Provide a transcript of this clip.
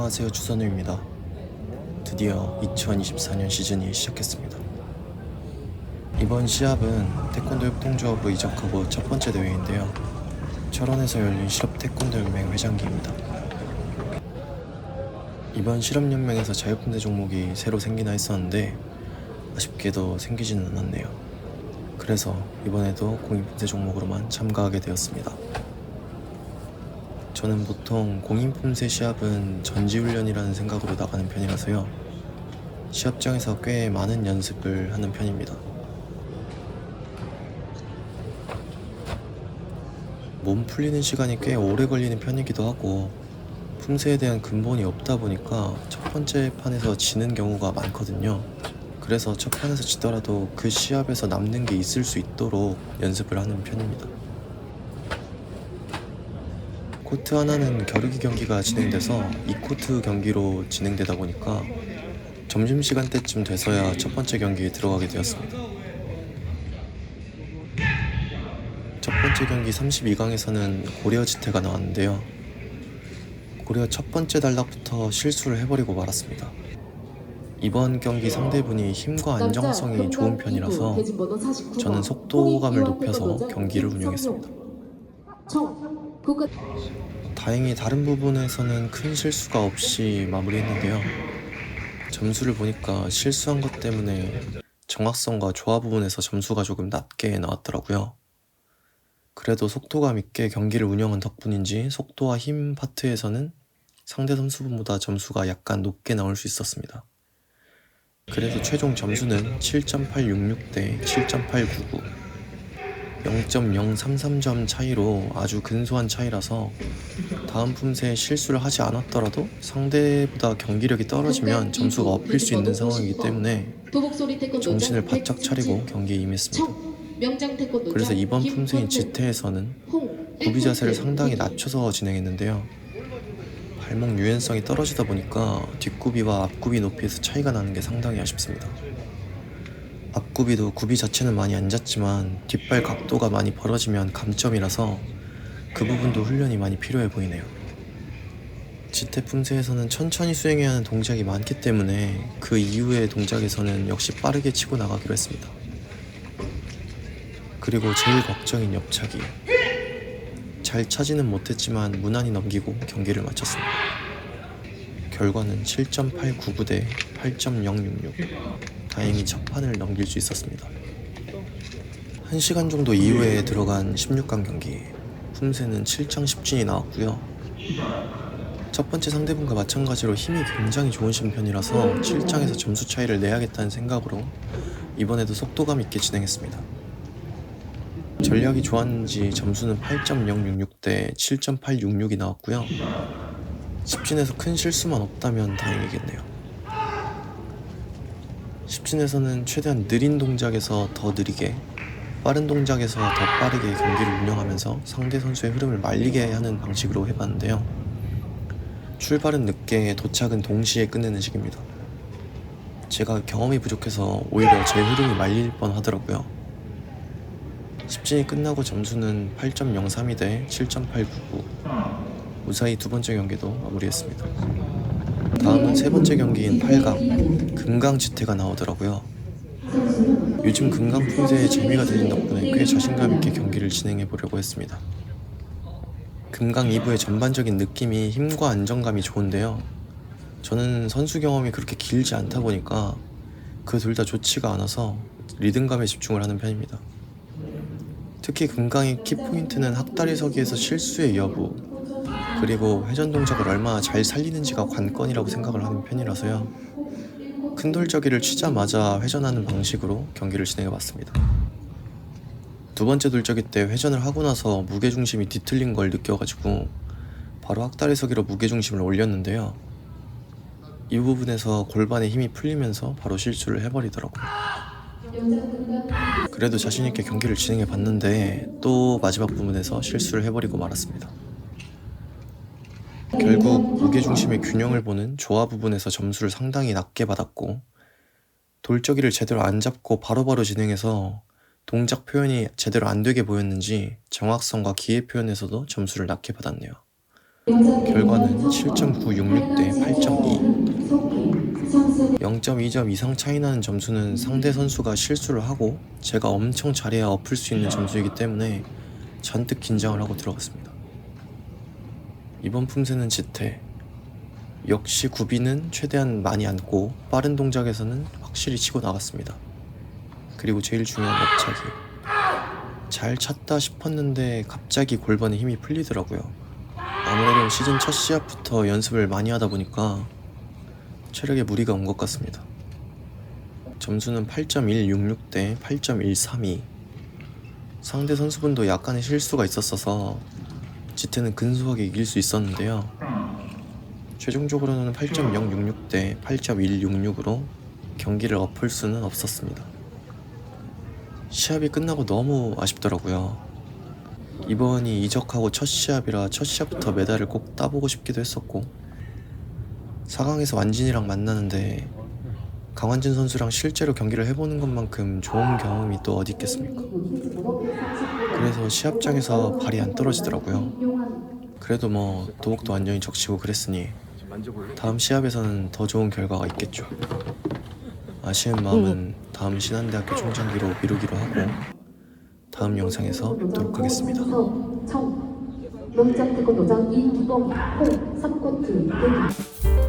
안녕하세요, 주선우입니다. 드디어 2024년 시즌이 시작했습니다. 이번 시합은 태권도 협동조합으로 이적하고 첫 번째 대회인데요. 철원에서 열린 실업태권도연맹 회장기입니다. 이번 실업연맹에서 자유분대 종목이 새로 생기나 했었는데 아쉽게도 생기지는 않았네요. 그래서 이번에도 공인품새 종목으로만 참가하게 되었습니다. 저는 보통 공인품새 시합은 전지훈련이라는 생각으로 나가는 편이라서요. 시합장에서 꽤 많은 연습을 하는 편입니다. 몸 풀리는 시간이 꽤 오래 걸리는 편이기도 하고 품새에 대한 근본이 없다 보니까 첫 번째 판에서 지는 경우가 많거든요. 그래서 첫 판에서 지더라도 그 시합에서 남는 게 있을 수 있도록 연습을 하는 편입니다. 코트 하나는 겨루기 경기가 진행돼서 2코트 경기로 진행되다 보니까 점심시간 때쯤 돼서야 첫 번째 경기에 들어가게 되었습니다. 첫 번째 경기 32강에서는 고려 지태가 나왔는데요. 고려 첫 번째 단락부터 실수를 해버리고 말았습니다. 이번 경기 상대분이 힘과 안정성이 좋은 편이라서 저는 속도감을 높여서 경기를 운영했습니다. 다행히 다른 부분에서는 큰 실수가 없이 마무리했는데요. 점수를 보니까 실수한 것 때문에 정확성과 조화 부분에서 점수가 조금 낮게 나왔더라고요. 그래도 속도감 있게 경기를 운영한 덕분인지 속도와 힘 파트에서는 상대 선수분보다 점수가 약간 높게 나올 수 있었습니다. 그래서 최종 점수는 7.866 대 7.899, 0.033점 차이로 아주 근소한 차이라서 다음 품새에 실수를 하지 않았더라도 상대보다 경기력이 떨어지면 점수가 엎일 수 있는 상황이기 때문에 정신을 바짝 차리고 경기에 임했습니다. 그래서 이번 품새인 지태에서는 구비 자세를 상당히 낮춰서 진행했는데요. 발목 유연성이 떨어지다 보니까 뒷구비와 앞구비 높이에서 차이가 나는 게 상당히 아쉽습니다. 앞구비도 구비 자체는 많이 앉았지만 뒷발 각도가 많이 벌어지면 감점이라서 그 부분도 훈련이 많이 필요해 보이네요. 지태 품새에서는 천천히 수행해야 하는 동작이 많기 때문에 그 이후의 동작에서는 역시 빠르게 치고 나가기로 했습니다. 그리고 제일 걱정인 옆차기. 잘 차지는 못했지만 무난히 넘기고 경기를 마쳤습니다. 결과는 7.899 대 8.066. 다행히 첫 판을 넘길 수 있었습니다. 1시간 정도 이후에 들어간 16강 경기. 품새는 7장 10진이 나왔고요. 첫 번째 상대분과 마찬가지로 힘이 굉장히 좋으신 편이라서 7장에서 점수 차이를 내야겠다는 생각으로 이번에도 속도감 있게 진행했습니다. 전략이 좋았는지 점수는 8.066 대 7.866이 나왔고요. 10진에서 큰 실수만 없다면 다행이겠네요. 10진에서는 최대한 느린 동작에서 더 느리게, 빠른 동작에서 더 빠르게 경기를 운영하면서 상대 선수의 흐름을 말리게 하는 방식으로 해봤는데요. 출발은 늦게 도착은 동시에 끝내는 식입니다. 제가 경험이 부족해서 오히려 제 흐름이 말릴 뻔 하더라고요. 10진이 끝나고 점수는 8.03이 대 7.899. 무사히 두 번째 경기도 마무리했습니다. 다음은 세 번째 경기인 8강 금강지태가 나오더라고요. 요즘 금강 품새에 재미가 들린 덕분에 꽤 자신감 있게 경기를 진행해 보려고 했습니다. 금강 2부의 전반적인 느낌이 힘과 안정감이 좋은데요. 저는 선수 경험이 그렇게 길지 않다 보니까 그 둘 다 좋지가 않아서 리듬감에 집중을 하는 편입니다. 특히 금강의 키포인트는 학다리 서기에서 실수의 여부, 그리고 회전 동작을 얼마나 잘 살리는지가 관건이라고 생각을 하는 편이라서요. 큰 돌저기를 치자마자 회전하는 방식으로 경기를 진행해봤습니다. 두 번째 돌저기 때 회전을 하고 나서 무게중심이 뒤틀린 걸 느껴가지고 바로 학다리 서기로 무게중심을 올렸는데요. 이 부분에서 골반에 힘이 풀리면서 바로 실수를 해버리더라고요. 그래도 자신있게 경기를 진행해봤는데 또 마지막 부분에서 실수를 해버리고 말았습니다. 결국 무게중심의 균형을 보는 조화 부분에서 점수를 상당히 낮게 받았고, 돌저기를 제대로 안 잡고 바로바로 진행해서 동작 표현이 제대로 안 되게 보였는지 정확성과 기회 표현에서도 점수를 낮게 받았네요. 결과는 7.966 대 0.2점 이상 차이 나는 점수는 상대 선수가 실수를 하고 제가 엄청 잘해야 엎을 수 있는 점수이기 때문에 잔뜩 긴장을 하고 들어갔습니다. 이번 품새는 지태. 역시 구비는 최대한 많이 안고 빠른 동작에서는 확실히 치고 나갔습니다. 그리고 제일 중요한 옆차기. 잘 찼다 싶었는데 갑자기 골반에 힘이 풀리더라고요. 아무래도 시즌 첫 시합부터 연습을 많이 하다 보니까 체력에 무리가 온 것 같습니다. 점수는 8.166 대 8.132. 상대 선수분도 약간의 실수가 있었어서 지태는 근소하게 이길 수 있었는데요. 최종적으로는 8.066 대 8.166으로 경기를 엎을 수는 없었습니다. 시합이 끝나고 너무 아쉽더라고요. 이번이 이적하고 첫 시합이라 첫 시합부터 메달을 꼭 따보고 싶기도 했었고 4강에서 완진이랑 만나는데 강완진 선수랑 실제로 경기를 해보는 것만큼 좋은 경험이 또 어디 있겠습니까? 그래서 시합장에서 발이 안 떨어지더라고요. 그래도 뭐 도복도 완전히 적시고 그랬으니 다음 시합에서는 더 좋은 결과가 있겠죠. 아쉬운 마음은 다음 신한대학교 총장기로 미루기로 하고 다음 영상에서 뵙도록 하겠습니다. 명江태권도장 이기범 홍 3코트 대기